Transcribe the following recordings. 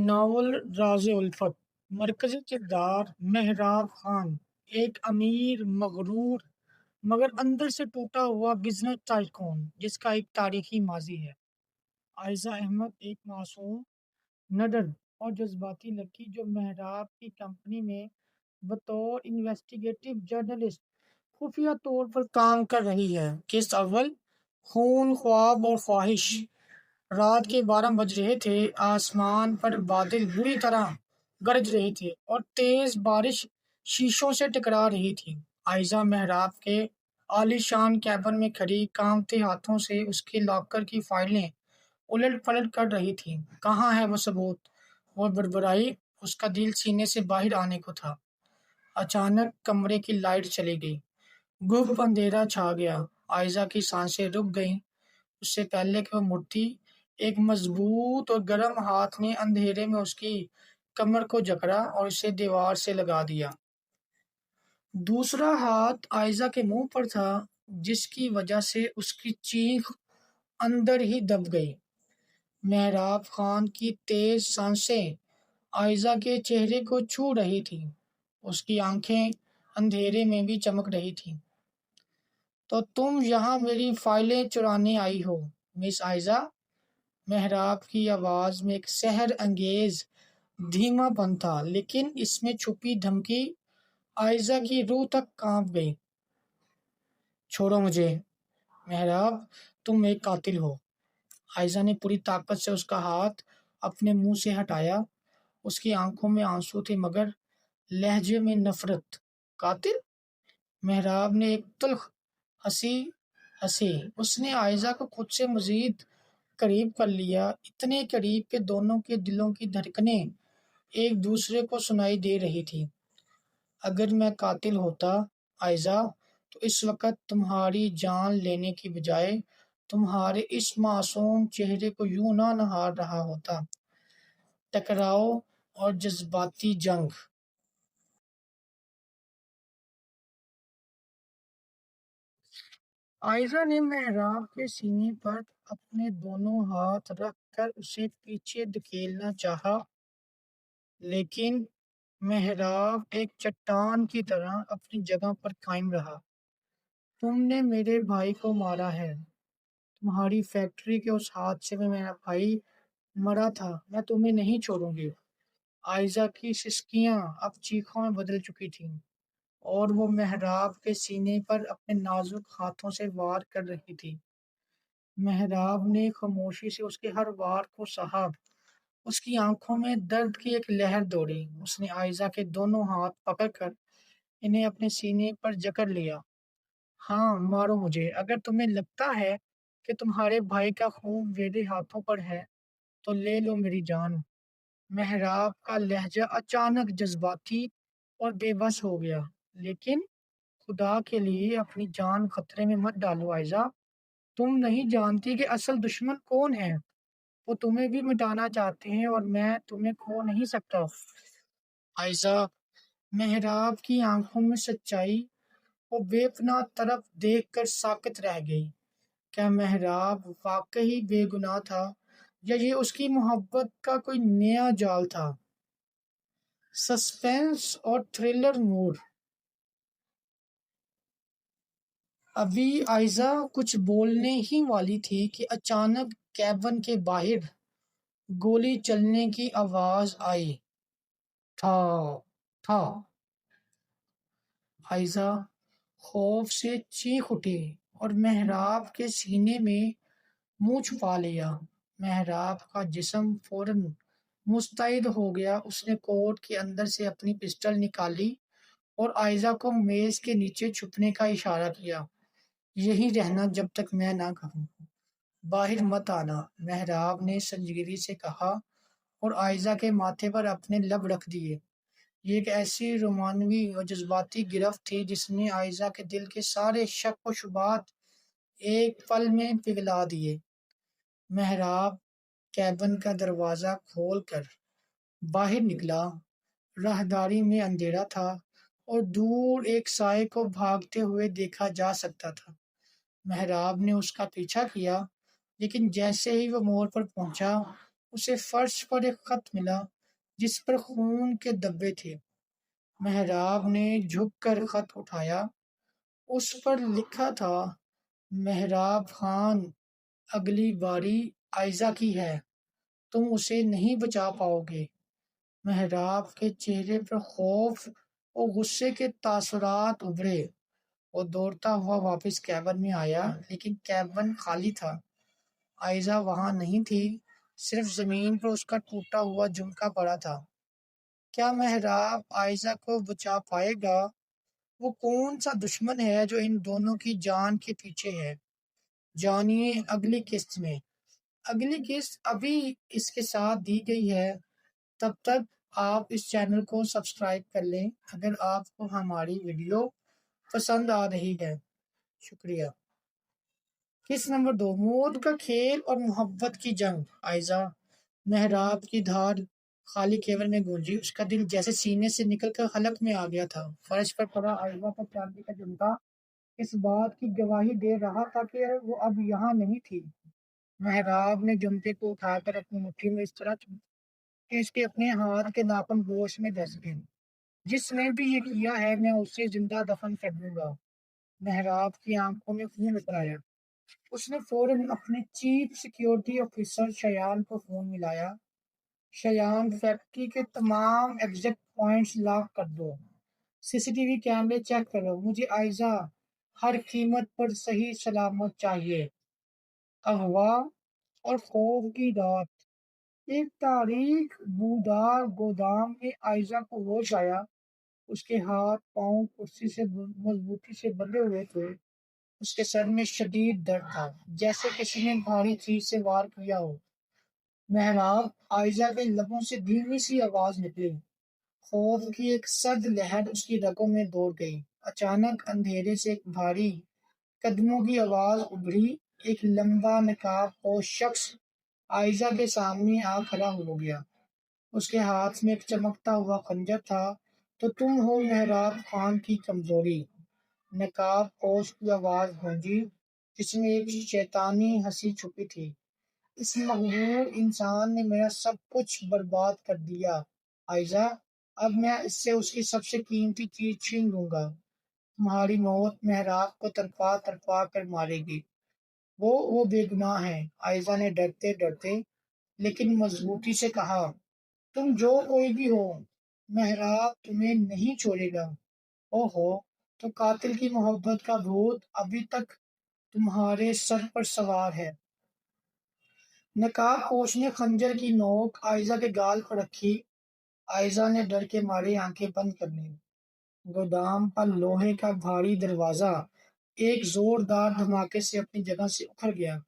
Novel راز الفت، مرکزی کردار محراب خان، ایک امیر مغرور مگر اندر سے ٹوٹا ہوا بزنس ٹائکون جس کا ایک تاریخی ماضی ہے۔ عائزہ احمد ایک معصوم، نڈر اور جذباتی لڑکی جو محراب کی کمپنی میں بطور انویسٹیگیٹو جرنلسٹ خفیہ طور پر کام کر رہی ہے۔ قسط اول، خون، خواب اور خواہش۔ رات کے 12 بج رہے تھے، آسمان پر بادل بری طرح گرج رہے تھے اور تیز بارش شیشوں سے ٹکرا رہی تھی۔ عائزہ محراب کے عالی شان کیبن میں کھڑی کانپتے ہاتھوں سے اس کے لاکر کی فائلیں الٹ پلٹ کر رہی تھی۔ کہاں ہے وہ ثبوت؟ وہ بڑبڑائی۔ اس کا دل سینے سے باہر آنے کو تھا۔ اچانک کمرے کی لائٹ چلی گئی، گپ اندھیرا چھا گیا۔ عائزہ کی سانسیں رک گئیں۔ اس سے پہلے کہ وہ مڑتی، ایک مضبوط اور گرم ہاتھ نے اندھیرے میں اس کی کمر کو جکڑا اور اسے دیوار سے لگا دیا۔ دوسرا ہاتھ عائزہ کے منہ پر تھا، جس کی وجہ سے اس کی چیخ اندر ہی دب گئی۔ محراب خان کی تیز سانسیں عائزہ کے چہرے کو چھو رہی تھیں۔ اس کی آنکھیں اندھیرے میں بھی چمک رہی تھیں۔ تو تم یہاں میری فائلیں چرانے آئی ہو، مس عائزہ؟ محراب کی آواز میں ایک سحر انگیز دھیما پن تھا، لیکن اس میں چھپی دھمکی عائزہ کی روح تک کانپ گئی۔ چھوڑو مجھے محراب، تم ایک قاتل ہو۔ عائزہ نے پوری طاقت سے اس کا ہاتھ اپنے منہ سے ہٹایا۔ اس کی آنکھوں میں آنسو تھے مگر لہجے میں نفرت۔ قاتل؟ محراب نے ایک تلخ ہنسی۔ اس نے عائزہ کو خود سے مزید قریب کر لیا، اتنے قریب کہ دونوں کے دلوں کی دھڑکنیں ایک دوسرے کو سنائی دے رہی تھی۔ اگر میں قاتل ہوتا عائزہ، تو اس وقت تمہاری جان لینے کی بجائے تمہارے اس معصوم چہرے کو یوں نہ نہار رہا ہوتا۔ ٹکراؤ اور جذباتی جنگ۔ عائزہ نے محراب کے سینے پر اپنے دونوں ہاتھ رکھ کر اسے پیچھے دھکیلنا چاہا، لیکن محراب ایک چٹان کی طرح اپنی جگہ پر قائم رہا۔ تم نے میرے بھائی کو مارا ہے۔ تمہاری فیکٹری کے اس حادثے میں میرا بھائی مرا تھا۔ میں تمہیں نہیں چھوڑوں گی۔ عائزہ کی سسکیاں اب چیخوں میں بدل چکی تھیں اور وہ محراب کے سینے پر اپنے نازک ہاتھوں سے وار کر رہی تھی۔ محراب نے خاموشی سے اس کے ہر وار کو سہا۔ اس کی آنکھوں میں درد کی ایک لہر دوڑی۔ اس نے عائزہ کے دونوں ہاتھ پکڑ کر انہیں اپنے سینے پر جکڑ لیا۔ ہاں، مارو مجھے۔ اگر تمہیں لگتا ہے کہ تمہارے بھائی کا خون میرے ہاتھوں پر ہے تو لے لو میری جان۔ محراب کا لہجہ اچانک جذباتی اور بے بس ہو گیا۔ لیکن خدا کے لیے اپنی جان خطرے میں مت ڈالو عائزہ۔ تم نہیں جانتی کہ اصل دشمن کون ہے۔ وہ تمہیں بھی مٹانا چاہتے ہیں اور میں تمہیں کھو نہیں سکتا۔ عائزہ، محراب کی آنکھوں میں سچائی وہ بے پناہ طرف دیکھ کر ساکت رہ گئی۔ کیا محراب واقعی بے گناہ تھا یا یہ اس کی محبت کا کوئی نیا جال تھا؟ سسپینس اور تھرلر موڈ۔ ابھی عائزہ کچھ بولنے ہی والی تھی کہ اچانک کیبن کے باہر گولی چلنے کی آواز آئی۔ ٹھا ٹھا۔ عائزہ خوف سے چیخ اٹھی اور محراب کے سینے میں منہ چھپا لیا۔ محراب کا جسم فوراً مستعد ہو گیا۔ اس نے کوٹ کے اندر سے اپنی پسٹل نکالی اور عائزہ کو میز کے نیچے چھپنے کا اشارہ کیا۔ یہیں رہنا جب تک میں نہ کہوں، باہر مت آنا، محراب نے سنجیدگی سے کہا اور عائزہ کے ماتھے پر اپنے لب رکھ دیے۔ یہ ایک ایسی رومانوی اور جذباتی گرفت تھی جس نے عائزہ کے دل کے سارے شک و شبہات ایک پل میں پگھلا دیے۔ محراب کیبن کا دروازہ کھول کر باہر نکلا۔ راہداری میں اندھیرا تھا اور دور ایک سائے کو بھاگتے ہوئے دیکھا جا سکتا تھا۔ محراب نے اس کا پیچھا کیا، لیکن جیسے ہی وہ موڑ پر پہنچا، اسے فرش پر ایک خط ملا جس پر خون کے دبے تھے۔ محراب نے جھک کر خط اٹھایا۔ اس پر لکھا تھا، محراب خان، اگلی باری عائزہ کی ہے، تم اسے نہیں بچا پاؤ گے۔ محراب کے چہرے پر خوف اور غصے کے تاثرات ابھرے۔ وہ دوڑتا ہوا واپس کیبن میں آیا، لیکن کیبن خالی تھا۔ عائزہ وہاں نہیں تھی، صرف زمین پر اس کا ٹوٹا ہوا جھمکا پڑا تھا۔ کیا محراب عائزہ کو بچا پائے گا؟ وہ کون سا دشمن ہے جو ان دونوں کی جان کے پیچھے ہے؟ جانیے اگلی قسط میں۔ اگلی قسط ابھی اس کے ساتھ دی گئی ہے۔ تب تک آپ اس چینل کو سبسکرائب کر لیں اگر آپ کو ہماری ویڈیو پسند آ رہی ہے۔ شکریہ۔ قسط نمبر 2، موت کا کھیل اور محبت کی جنگ۔ عائزہ۔ محراب کی دھار خالی کیبن میں گونجی۔ اس کا دل جیسے سینے سے نکل کر حلق میں آ گیا تھا۔ فرش پر پڑا عائزہ کا چاندی کا جھمکا اس بات کی گواہی دے رہا تھا کہ وہ اب یہاں نہیں تھی۔ محراب نے جھمکے کو اٹھا کر اپنی مٹھی میں اس طرح کہ اس کے اپنے ہاتھ کے ناخن گوشت میں دھس گئے۔ جس نے بھی یہ کیا ہے میں اسے زندہ دفن کر دوں گا۔ محراب کی آنکھوں میں خون اتر آیا۔ اس نے فوراً اپنے چیف سیکیورٹی آفیسر شایان کو فون ملایا۔ شایان، فیکٹری کے تمام ایگزٹ پوائنٹس لاک کر دو، سی سی ٹی وی کیمرے چیک کرو، مجھے عائزہ ہر قیمت پر صحیح سلامت چاہیے۔ اغوا اور خوف کی رات۔ ایک تاریک بودار گودام میں عائزہ کو ہوش آیا۔ اس کے ہاتھ پاؤں کرسی سے مضبوطی سے بندھے ہوئے تھے۔ اس کے سر میں شدید درد تھا، جیسے کسی نے بھاری چیز سے وار کیا ہو۔ محراب۔ عائزہ کے لبوں سے دھیمی سی آواز نکلی۔ خوف کی ایک سرد لہر اس کی رگوں میں دوڑ گئی۔ اچانک اندھیرے سے ایک بھاری قدموں کی آواز ابھری۔ ایک لمبا نقاب پوش شخص عائزہ کے سامنے آ کھڑا ہو گیا۔ اس کے ہاتھ میں ایک چمکتا ہوا خنجر تھا۔ تو تم ہو محراب خان کی کمزوری؟ نقاب پوش کی آواز گونجی، جس میں ایک شیطانی ہنسی چھپی تھی۔ اس مغرور انسان نے میرا سب کچھ برباد کر دیا عائزہ، اب میں اس کی سب سے قیمتی چیز چھین لوں گا۔ تمہاری موت محراب کو تڑپا تڑپا کر مارے گی۔ وہ بے گناہ ہے، عائزہ نے ڈرتے ڈرتے لیکن مضبوطی سے کہا۔ تم جو کوئی بھی ہو، محراب تمہیں نہیں چھوڑے گا۔ اوہو، تو قاتل کی محبت کا بھوت ابھی تک تمہارے سر پر سوار ہے۔ نقاب پوش نے خنجر کی نوک عائزہ کے گال پر رکھی۔ عائزہ نے ڈر کے مارے آنکھیں بند کر لیں۔ گودام پر لوہے کا بھاری دروازہ ایک زوردار دھماکے سے اپنی جگہ سے اکھڑ گیا۔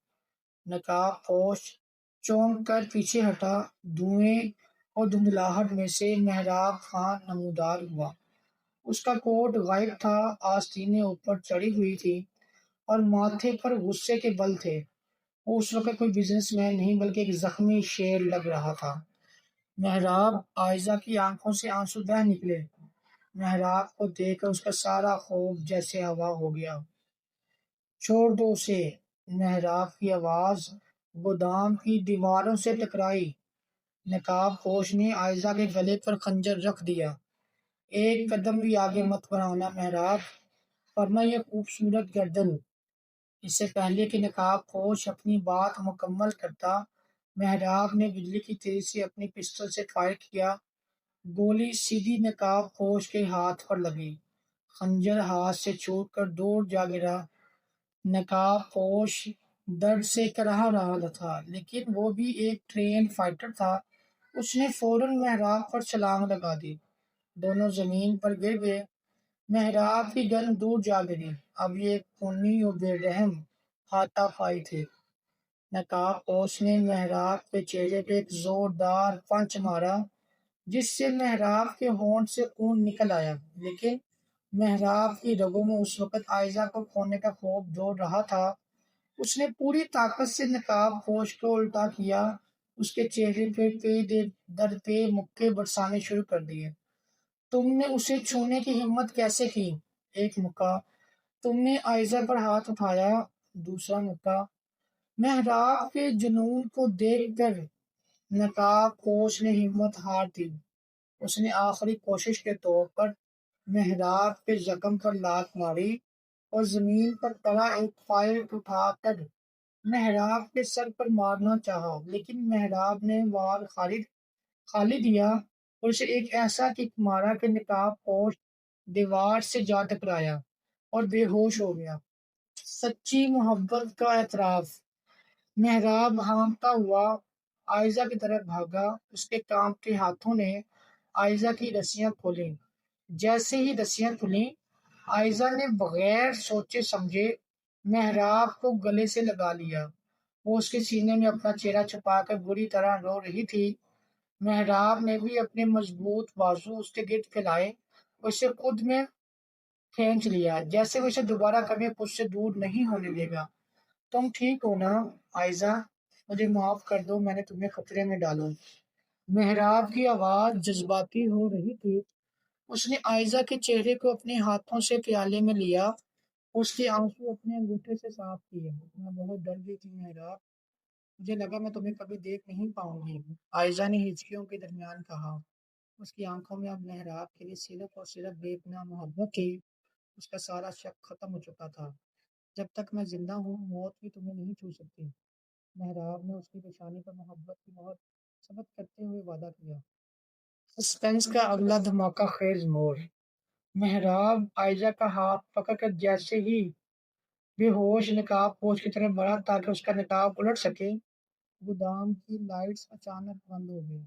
نقاب پوش چونک کر پیچھے ہٹا۔ دھوئیں اور دھندلاہٹ میں سے محراب خان نمودار ہوا۔ اس کا کوٹ غائب تھا، آستینیں اوپر چڑھی ہوئی تھی اور ماتھے پر غصے کے بل تھے۔ وہ اس وقت کوئی بزنس مین نہیں بلکہ ایک زخمی شیر لگ رہا تھا۔ محراب۔ عائزہ کی آنکھوں سے آنسو بہہ نکلے۔ محراب کو دیکھ کر اس کا سارا خوف جیسے ہوا ہو گیا۔ چھوڑ دو اسے۔ محراب کی آواز گودام کی دیواروں سے ٹکرائی۔ نقاب پوش نے عائزہ کے گلے پر خنجر رکھ دیا۔ ایک قدم بھی آگے مت بڑھانا محراب، ورنہ یہ خوبصورت گردن۔ اس سے پہلے کہ نقاب پوش اپنی بات مکمل کرتا، محراب نے بجلی کی تیزی سے اپنی پسٹل سے فائر کیا۔ گولی سیدھی نقاب پوش کے ہاتھ پر لگی۔ خنجر ہاتھ سے چھوٹ کر دور جا گرا۔ نقاب پوش درد سے کراہ رہا تھا، لیکن وہ بھی ایک ٹرینڈ فائٹر تھا۔ اس نے فوراً محراب پر چھلانگ لگا دی۔ دونوں زمین پر گر گئے۔ محراب کی گن دور جا گری۔ اب یہ ایک خونی اور بے رحم ہاتھا پائی تھے۔ نقاب پوش نے محراب کے چہرے پہ ایک زوردار پنچ مارا، جس سے محراب کے ہونٹ سے خون نکل آیا، لیکن محراب کی رگوں میں اس وقت عائزہ کو کھونے کا خوف دوڑ رہا تھا۔ اس نے پوری طاقت سے نقاب پوش کو الٹا کیا۔ اس کے چہرے پہ در پہ مکے برسانے شروع کر دیے۔ تم نے اسے چھونے کی ہمت کیسے کی؟ ایک مکہ۔ تم نے عائزہ پر ہاتھ اٹھایا؟ دوسرا مکہ۔ محراب کے جنون کو دیکھ کر نقاب پوش نے ہمت ہار دی۔ اس نے آخری کوشش کے طور پر محراب کے زخم پر لات ماری اور زمین پر پڑا ایک فائل اٹھا کر محراب کے سر پر مارنا چاہا، لیکن محراب نے وار خالی دیا اور اسے ایک ایسا کک مارا کہ نقاب پوش دیوار سے جا ٹکرایا اور بے ہوش ہو گیا۔ سچی محبت کا اعتراف۔ محراب ہانپتا ہوا عائزہ کی طرف بھاگا۔ اس کے کانپتے ہاتھوں نے عائزہ کی رسیاں کھولیں۔ جیسے ہی رسیاں کھلیں، عائزہ نے بغیر سوچے سمجھے محراب کو گلے سے لگا لیا۔ وہ اس کے سینے میں اپنا چہرہ چھپا کر بری طرح رو رہی تھی۔ محراب نے بھی اپنے مضبوط بازو اس کے گرد پھیلائے اور اسے خود میں کھینچ لیا، جیسے وہ اسے دوبارہ کبھی خود سے دور نہیں ہونے دے گا۔ تم ٹھیک ہو نا عائزہ؟ مجھے معاف کر دو، میں نے تمہیں خطرے میں ڈالا۔ محراب کی آواز جذباتی ہو رہی تھی۔ اس نے عائزہ کے چہرے کو اپنے ہاتھوں سے پیالے میں لیا، اس کے آنسو اپنے انگوٹھے سے صاف کیے۔ میں بہت ڈر گئی تھی محراب، مجھے لگا میں تمہیں کبھی دیکھ نہیں پاؤں گی، عائزہ نے ہچکیوں کے درمیان کہا۔ اس کی آنکھوں میں اب محراب کے لیے صرف اور صرف بے پناہ محبت تھی۔ اس کا سارا شک ختم ہو چکا تھا۔ جب تک میں زندہ ہوں، موت بھی تمہیں نہیں چھو سکتی۔ محراب نے اس کی پیشانی پر محبت کی مہر ثبت کرتے ہوئے وعدہ کیا۔ سسپینس کا اگلا دھماکہ خیز موڑ۔ محراب عائزہ کا ہاتھ پکڑ کر جیسے ہی بے ہوش نقاب پوش کی طرف بڑھا تاکہ اس کا نقاب الٹ سکے، گودام کی لائٹس اچانک بند ہو گئی۔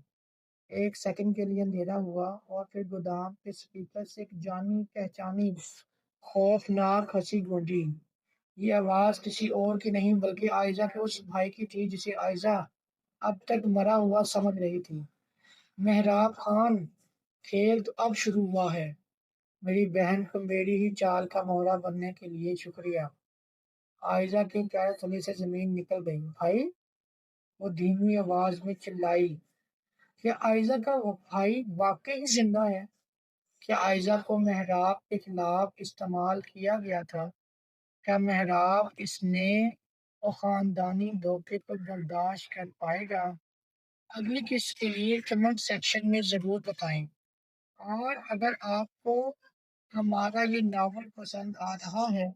ایک سیکنڈ کے لیے اندھیرا ہوا اور پھر گودام کے سپیکر سے ایک جانی پہچانی خوفناک ہنسی گونجی۔ یہ آواز کسی اور کی نہیں بلکہ عائزہ کے اس بھائی کی تھی جسے عائزہ اب تک مرا ہوا سمجھ رہی تھی۔ محراب خان، کھیل تو اب شروع ہوا ہے۔ میری بہن کو میری ہی چال کا مہرہ بننے کے لیے شکریہ۔ عائزہ کے پیر تلے سے زمین نکل گئی۔ بھائی؟ وہ دھیمی آواز میں چلائی۔ کیا عائزہ کا وہ بھائی واقعی زندہ ہے؟ کیا عائزہ کو محراب کے خلاف استعمال کیا گیا تھا؟ کیا محراب اس نئے اور خاندانی دھوکے کو برداشت کر پائے گا؟ اگلی قسط کے لیے کمنٹ سیکشن میں ضرور بتائیں، اور اگر آپ کو ہمارا یہ ناول پسند آ رہا ہے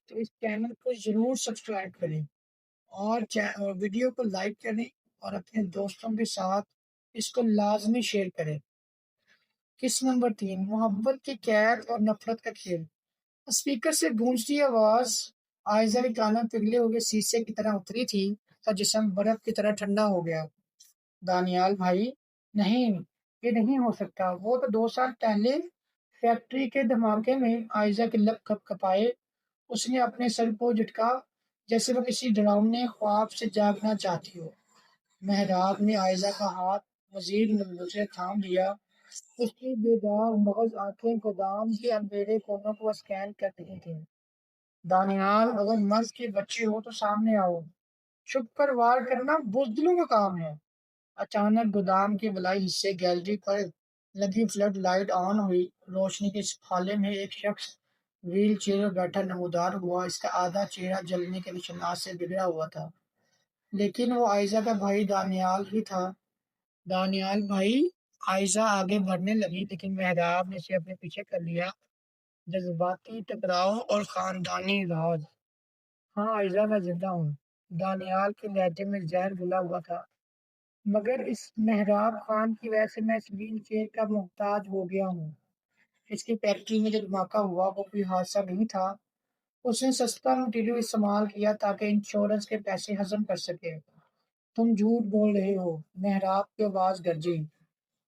تو اس چینل کو ضرور سبسکرائب کریں اور ویڈیو کو لائک کریں اور اپنے دوستوں کے ساتھ اس کو لازمی شیئر کریں۔ قسط نمبر 3، محبت کی قید اور نفرت کا کھیل۔ اسپیکر سے گونجتی آواز عائزہ کے کانوں پگھلے ہوئے شیشے کی طرح اتری تھی، اس کا جسم برف کی طرح ٹھنڈا ہو گیا۔ دانیال بھائی، نہیں، یہ نہیں ہو سکتا۔ وہ تو 2 سال پہلے فیکٹری کے دھماکے میں۔ عائزہ کے لب کپ کپائے۔ اس نے اپنے سر کو جھٹکا جیسے وہ کسی ڈراؤنے خواب سے جاگنا چاہتی ہو۔ محراب نے عائزہ کا ہاتھ مزید مضبوطی سے تھام لیا۔ اس کی بیدار مغز آنکھیں گودام کے اندھیرے کونوں کو اسکین کر رہی تھیں۔ دانیال، اگر مرض کے بچے ہو تو سامنے آؤ، چھپ کر وار کرنا بزدلوں کا کام ہے۔ اچانک گودام کے بالائی حصے گیلری پر لگی فلڈ لائٹ آن ہوئی۔ روشنی کے اس خالے میں ایک شخص ویل چیئر پر بیٹھا نمودار ہوا۔ اس کا آدھا چہرہ جلنے کے نشانات سے بگڑا ہوا تھا، لیکن وہ عائزہ کا بھائی دانیال ہی تھا۔ دانیال بھائی؟ عائزہ آگے بڑھنے لگی، لیکن محراب نے اسے اپنے پیچھے کر لیا۔ جذباتی ٹکراؤ اور خاندانی راز۔ ہاں عائزہ، میں زندہ ہوں۔ دانیال کے لہجے میں زہر گھلا ہوا تھا، مگر اس محراب خان کی وجہ سے میں اس ویل چیئر کا محتاج ہو گیا ہوں۔ اس کی فیکٹری میں جو دھماکہ ہوا وہ کوئی حادثہ نہیں تھا۔ اس نے سستا مٹیریل استعمال کیا تاکہ انشورنس کے پیسے ہضم کر سکے۔ تم جھوٹ بول رہے ہو، محراب کی آواز گرجی۔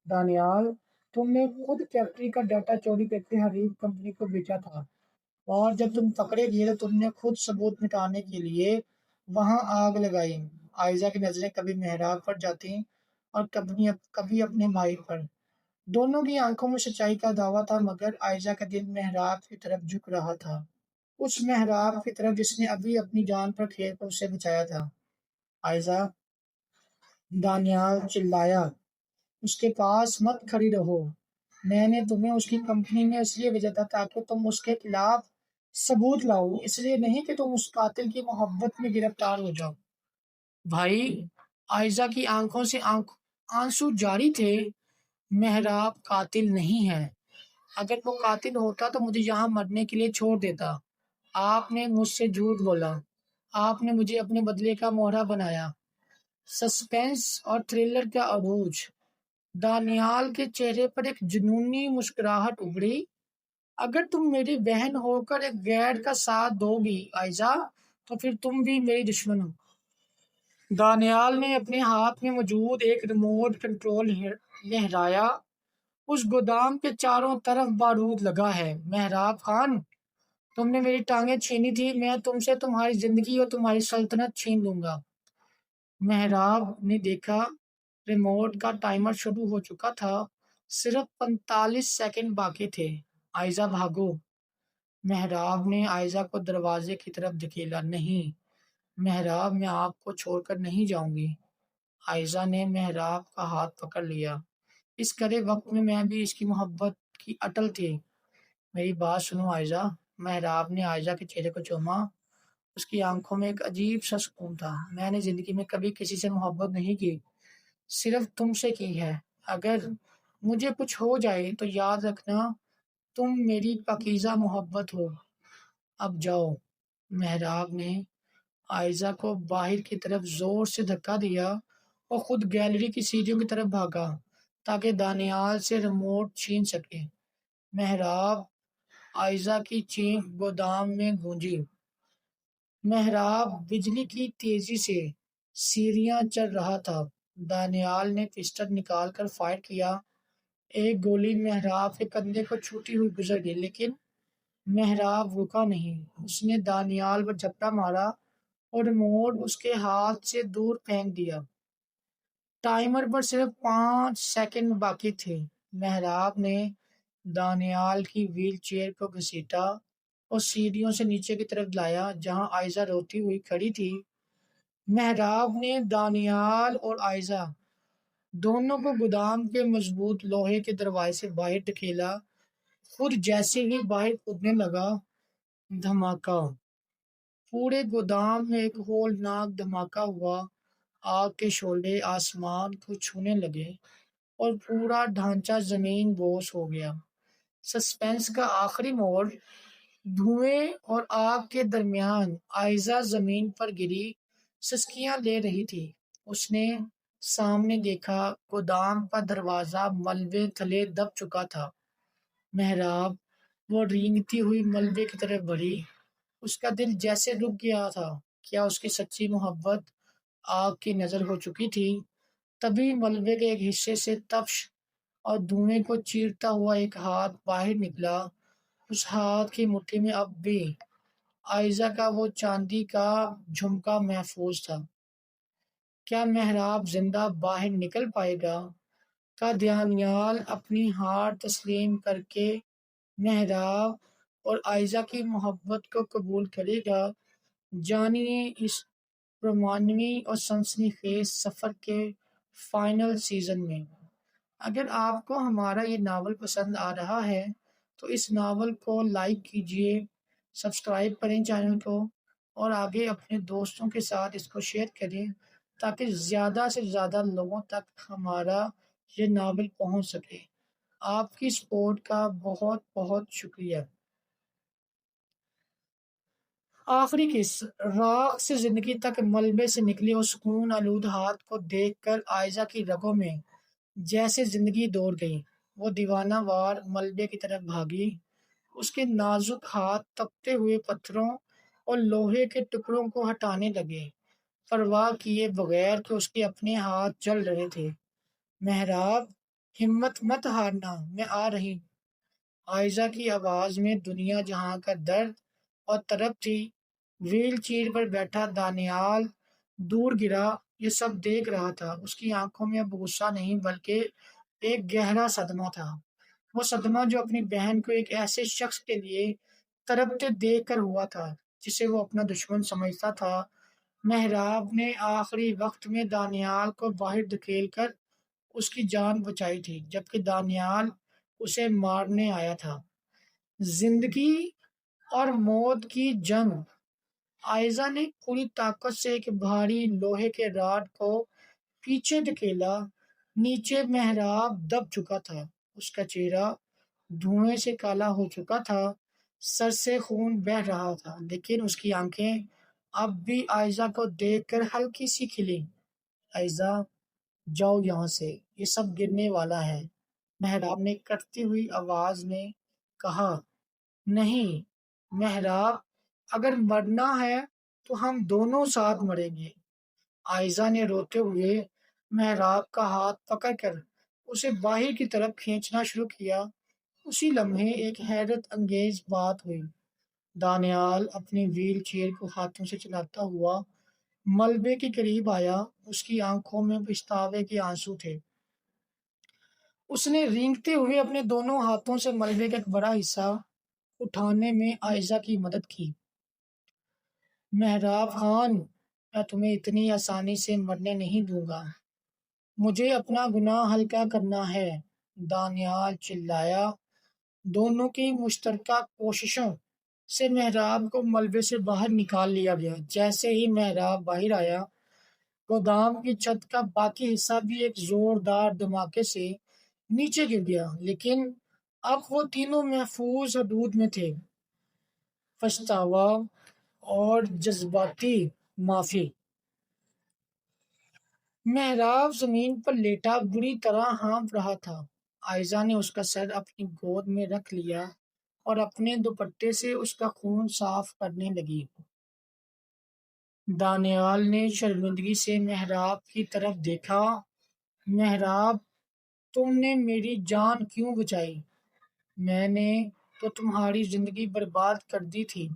دانیال، تم نے خود فیکٹری کا ڈیٹا چوری کرتے حریف کمپنی کو بیچا تھا، اور جب تم پکڑے گئے تو تم نے خود ثبوت مٹانے کے لیے وہاں آگ لگائی۔ عائزہ کی نظریں کبھی محراب پر جاتی اور کبھی اپنے بھائی پر۔ دونوں کی آنکھوں میں سچائی کا دعویٰ تھا، مگر عائزہ کا دل محراب کی طرف جھک رہا تھا، اس محراب کی طرف جس نے ابھی اپنی جان پر کھیل کر اسے بچایا تھا۔ عائزہ، دانیال چلایا، اس کے پاس مت کھڑی رہو۔ میں نے تمہیں اس کی کمپنی میں اس لیے بھیجا تھا تاکہ تم اس کے خلاف ثبوت لاؤ، اس لیے نہیں کہ تم اس قاتل کی محبت میں گرفتار ہو جاؤ۔ بھائی؟ عائزہ کی آنکھوں سے آنسو جاری تھے۔ محراب قاتل نہیں ہے، اگر وہ قاتل ہوتا تو مجھے یہاں مرنے کے لیے چھوڑ دیتا۔ آپ نے مجھ سے جھوٹ بولا، آپ نے مجھے اپنے بدلے کا مہرا بنایا۔ سسپینس اور تھرلر کا عروج۔ دانیال کے چہرے پر ایک جنونی مسکراہٹ ابھری۔ اگر تم میری بہن ہو کر ایک غیر کا ساتھ دو گی آئزہ، تو پھر تم بھی میری دشمن ہو۔ دانیال نے اپنے ہاتھ میں موجود ایک ریموٹ کنٹرول لہرایا۔ اس گودام کے چاروں طرف بارود لگا ہے۔ مہراب خان، تم نے میری ٹانگیں چھینی تھی، میں تم سے تمہاری زندگی اور تمہاری سلطنت چھین لوں گا۔ مہراب نے دیکھا ریموٹ کا ٹائمر شروع ہو چکا تھا، صرف 45 سیکنڈ باقی تھے۔ آئزہ بھاگو۔ مہراب نے آئزہ کو دروازے کی طرف دھکیلا۔ نہیں مہراب، میں آپ کو چھوڑ کر نہیں جاؤں گی۔ آئزہ نے مہراب کا ہاتھ پکڑ لیا۔ اس کرے وقت میں بھی اس کی محبت کی اٹل تھی۔ میری بات سنو آئزہ۔ مہراب نے آئزہ کے چہرے کو چوما۔ اس کی آنکھوں میں ایک عجیب سا سکون تھا۔ میں نے زندگی میں کبھی کسی سے محبت نہیں کی، صرف تم سے کی ہے۔ اگر مجھے کچھ ہو جائے تو یاد رکھنا تم میری پاکیزہ محبت ہو۔ اب جاؤ۔ مہراب نے آئزہ کو باہر کی طرف زور سے دھکا دیا اور خود گیلری کی سیڑھیوں کی طرف بھاگا تاکہ دانیال سے ریموٹ چھین سکے۔ مہراب، آئزہ کی چیخ گودام میں گونجی۔ مہراب بجلی کی تیزی سے سیڑھیاں چڑھ رہا تھا۔ دانیال نے پسٹل نکال کر فائر کیا۔ ایک گولی مہراب کے کندھے کو چھوتی ہوئی گزر گئی، لیکن مہراب رکا نہیں۔ اس نے دانیال پر جھپٹا مارا اور ریموٹ اس کے ہاتھ سے دور پھینک دیا۔ ٹائمر پر صرف 5 سیکنڈ باقی تھے۔ مہراب نے دانیال کی ویل چیئر کو گھسیٹا اور سیڑھیوں سے نیچے کی طرف لایا جہاں آئزہ روتی ہوئی کھڑی تھی۔ مہراب نے دانیال اور آئزہ دونوں کو گودام کے مضبوط لوہے کے دروازے سے باہر دھکیلا۔ خود جیسے ہی باہر کودنے لگا، دھماکہ! پورے گودام میں ایک ہولناک دھماکہ ہوا۔ آگ کے شعلے آسمان کو چھونے لگے اور پورا ڈھانچہ زمین بوس ہو گیا۔ سسپینس کا آخری موڑ۔ دھوئیں اور آگ کے درمیان آئزہ زمین پر گری سسکیاں لے رہی تھی۔ اس نے سامنے دیکھا، گودام کا دروازہ ملبے تلے دب چکا تھا۔ مہراب، وہ رینگتی ہوئی ملبے کی طرف بڑھی۔ اس کا دل جیسے رک گیا تھا۔ کیا اس کی سچی محبت آگ کی نظر ہو چکی تھی؟ تبھی ملبے کے ایک حصے سے تپش اور دھوئیں کو چیرتا ہوا ایک ہاتھ باہر نکلا۔ اس ہاتھ کی مٹھی میں اب بھی آئزہ کا وہ چاندی کا جھمکا محفوظ تھا۔ کیا مہراب زندہ باہر نکل پائے گا؟ کا دانیال اپنی ہار تسلیم کر کے مہراب اور آئزہ کی محبت کو قبول کرے گا؟ جانیے اس رومانوی اور سنسنی خیز سفر کے فائنل سیزن میں۔ اگر آپ کو ہمارا یہ ناول پسند آ رہا ہے تو اس ناول کو لائک کیجیے، سبسکرائب کریں چینل کو، اور آگے اپنے دوستوں کے ساتھ اس کو شیئر کریں تاکہ زیادہ سے زیادہ لوگوں تک ہمارا یہ ناول پہنچ سکے۔ آپ کی سپورٹ کا بہت بہت شکریہ۔ آخری کس راکھ سے زندگی تک ملبے سے نکلے اور سکون آلود ہاتھ کو دیکھ کر آئزہ کی رگوں میں جیسے زندگی دوڑ گئی۔ وہ دیوانہ وار ملبے کی طرف بھاگی۔ اس کے نازک ہاتھ تپتے ہوئے پتھروں اور لوہے کے ٹکڑوں کو ہٹانے لگے، پرواہ کیے بغیر کہ اس کے اپنے ہاتھ جل رہے تھے۔ مہراب، ہمت مت ہارنا، میں آ رہی ہوں۔ آئزہ کی آواز میں دنیا جہاں کا درد اور طرب تھی۔ ویل چیئر پر بیٹھا دانیال دور گرا یہ سب دیکھ رہا تھا۔ اس کی آنکھوں میں اب غصہ نہیں بلکہ ایک گہرا صدمہ تھا۔ وہ صدمہ جو اپنی بہن کو ایک ایسے شخص کے لیے تڑپتے دیکھ کر ہوا تھا جسے وہ اپنا دشمن سمجھتا تھا۔ مہراب نے آخری وقت میں دانیال کو باہر دھکیل کر اس کی جان بچائی تھی جبکہ دانیال اسے مارنے آیا تھا۔ زندگی اور موت کی جنگ۔ آئزہ نے پوری طاقت سے ایک بھاری لوہے کے راڈ کو پیچھے دھکیلا۔ نیچے محراب دب چکا تھا، اس کا چہرہ دھوئیں سے کالا ہو چکا تھا، سر سے خون بہہ رہا تھا، لیکن اس کی آنکھیں اب بھی عائزہ کو دیکھ کر ہلکی سی کھلی۔ عائزہ، جاؤ یہاں سے، یہ سب گرنے والا ہے، محراب نے کٹتی ہوئی آواز میں کہا۔ نہیں محراب، اگر مرنا ہے تو ہم دونوں ساتھ مریں گے۔ عائزہ نے روتے ہوئے محراب کا ہاتھ پکڑ کر اسے باہر کی طرف کھینچنا شروع کیا۔ اسی لمحے ایک حیرت انگیز بات ہوئی۔ دانیال اپنی ویل چیئر کو ہاتھوں سے چلاتا ہوا ملبے کے قریب آیا، اس کی آنکھوں میں پچھتاوے کے آنسو تھے۔ اس نے رینگتے ہوئے اپنے دونوں ہاتھوں سے ملبے کا ایک بڑا حصہ اٹھانے میں عائزہ کی مدد کی۔ محراب خان، میں تمہیں اتنی آسانی سے مرنے نہیں دوں گا، مجھے اپنا گناہ ہلکا کرنا ہے، دانیال چلایا۔ دونوں کی مشترکہ کوششوں سے محراب کو ملبے سے باہر نکال لیا گیا۔ جیسے ہی محراب باہر آیا، گودام کی چھت کا باقی حصہ بھی ایک زوردار دھماکے سے نیچے گر گیا، لیکن اب وہ تینوں محفوظ حدود میں تھے۔ پچھتاوا اور جذباتی معافی۔ محراب زمین پر لیٹا بری طرح ہانپ رہا تھا۔ عائزہ نے اس کا سر اپنی گود میں رکھ لیا اور اپنے دوپٹے سے اس کا خون صاف کرنے لگی۔ دانیال نے شرمندگی سے محراب کی طرف دیکھا۔ محراب، تم نے میری جان کیوں بچائی؟ میں نے تو تمہاری زندگی برباد کر دی تھی۔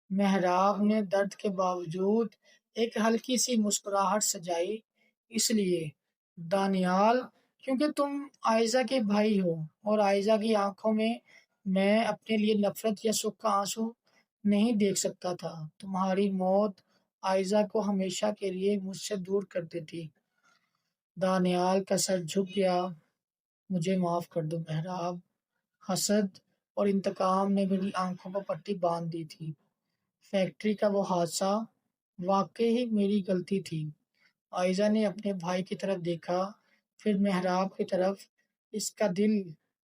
محراب نے درد کے باوجود ایک ہلکی سی مسکراہٹ سجائی۔ اس لیے دانیال، کیونکہ تم عائزہ کے بھائی ہو، اور عائزہ کی آنکھوں میں اپنے لیے نفرت یا سکھ کا آنسو نہیں دیکھ سکتا تھا۔ تمہاری موت عائزہ کو ہمیشہ کے لیے مجھ سے دور کر دیتی۔ دانیال کا سر جھک گیا۔ مجھے معاف کر دو محراب، حسد اور انتقام نے میری آنکھوں پر پٹی باندھ دی تھی۔ فیکٹری کا وہ حادثہ واقعی ہی میری غلطی تھی۔ عائزہ نے اپنے بھائی کی طرف دیکھا، پھر محراب کی طرف۔ اس کا دل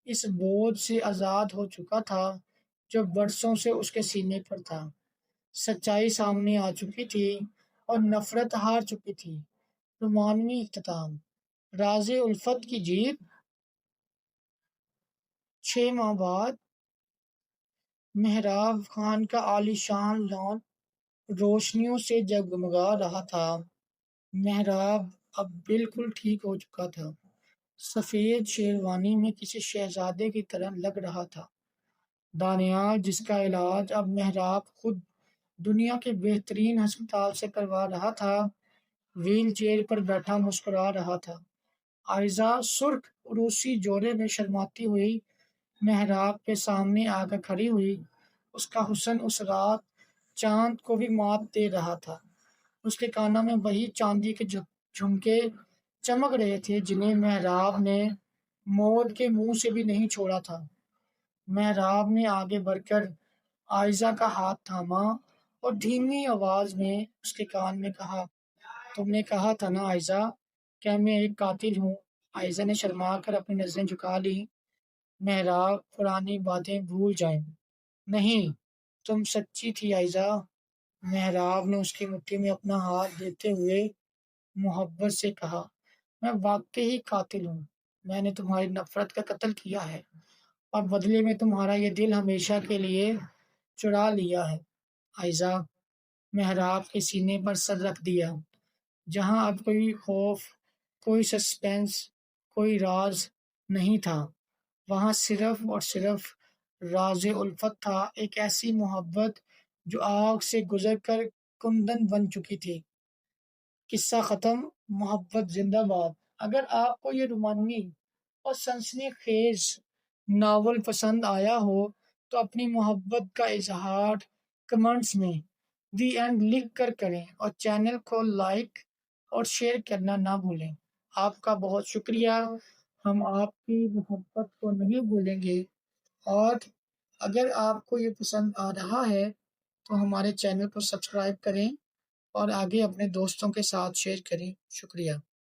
اس بوجھ سے آزاد ہو چکا تھا جو برسوں سے اس کے سینے پر تھا۔ سچائی سامنے آ چکی تھی اور نفرت ہار چکی تھی۔ رومانوی اختتام۔ راز الفت کی جیت۔ 6 ماہ بعد محراب خان کا عالی شان لان روشنیوں سے جگمگا رہا تھا۔ محراب اب بالکل ٹھیک ہو چکا تھا، سفید شیروانی میں کسی شہزادے کی طرح لگ رہا تھا۔ دانیال، جس کا علاج اب محراب خود دنیا کے بہترین ہسپتال سے کروا رہا تھا، ویل چیئر پر بیٹھا مسکرا رہا تھا۔ عائزہ سرخ روسی جوڑے میں شرماتی ہوئی محراب کے سامنے آ کر کھڑی ہوئی۔ اس کا حسن اس رات چاند کو بھی مات دے رہا تھا۔ اس کے کانوں میں وہی چاندی کے جھمکے چمک رہے تھے جنہیں محراب نے موت کے منہ سے بھی نہیں چھوڑا تھا۔ محراب نے آگے بڑھ کر عائزہ کا ہاتھ تھاما اور دھیمی آواز میں اس کے کان میں کہا، تم نے کہا تھا نا عائزہ، کیا میں ایک قاتل ہوں؟ عائزہ نے شرما کر اپنی نظریں جھکا لی۔ محراب، پرانی باتیں بھول جائیں۔ نہیں، تم سچی تھی عائزہ۔ محراب نے اس کی مٹھی میں اپنا ہاتھ دیتے ہوئے محبت سے کہا، میں واقعی قاتل ہوں۔ میں نے تمہاری نفرت کا قتل کیا ہے اور بدلے میں تمہارا یہ دل ہمیشہ کے لیے چرا لیا ہے۔ عائزہ، محراب کے سینے پر سر رکھ دیا، جہاں اب کوئی خوف، کوئی سسپینس، کوئی راز نہیں تھا۔ وہاں صرف اور صرف راز الفت تھا، ایک ایسی محبت جو آگ سے گزر کر کندن بن چکی تھی۔ قصہ ختم، محبت زندہ باد۔ اگر آپ کو یہ رومانوی اور سنسنی خیز ناول پسند آیا ہو تو اپنی محبت کا اظہار کمنٹس میں دی اینڈ لکھ کر کریں، اور چینل کو لائک اور شیئر کرنا نہ بھولیں۔ آپ کا بہت شکریہ، ہم آپ کی محبت کو نہیں بھولیں گے، اور اگر آپ کو یہ پسند آ رہا ہے تو ہمارے چینل کو سبسکرائب کریں اور آگے اپنے دوستوں کے ساتھ شیئر کریں۔ شکریہ۔